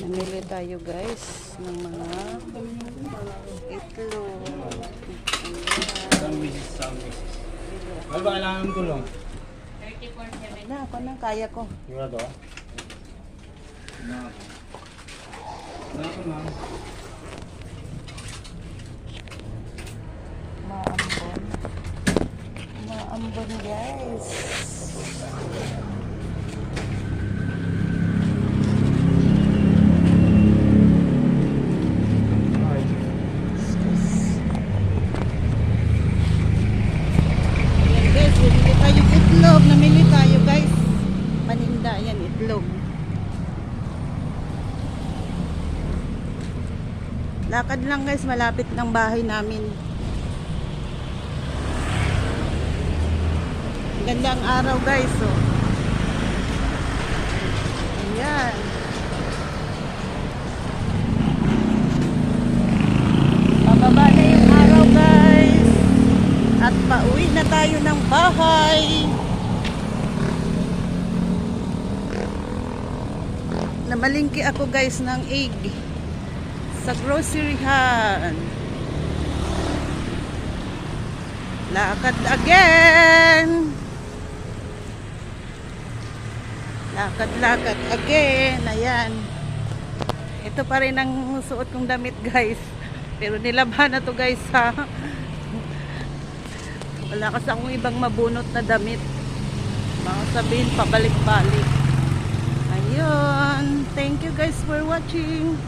Namili tayo guys ng mga itlog. Sandwiches. Ano ba kailangan ng tulong? 34.7. Na, ako na, kaya ko. Sigurado? Na ako ma'am. Maambon. Maambon guys. Namili tayo guys. Paninda yan, itlog. Lakad lang guys, malapit ng bahay namin. Gandang araw guys, oh. Ayan. Pababa na yung araw guys. At pauwi na tayo ng bahay. Namalingki ako guys ng egg sa groceryhan. Lakad again. Lakad again. Ayan. Ito pa rin ang suot kong damit guys. Pero nilabhan na to guys ha. Wala kasi akong ibang mabunot na damit. Baka sabihin pabalik-balik. Ayun. Thank you guys for watching.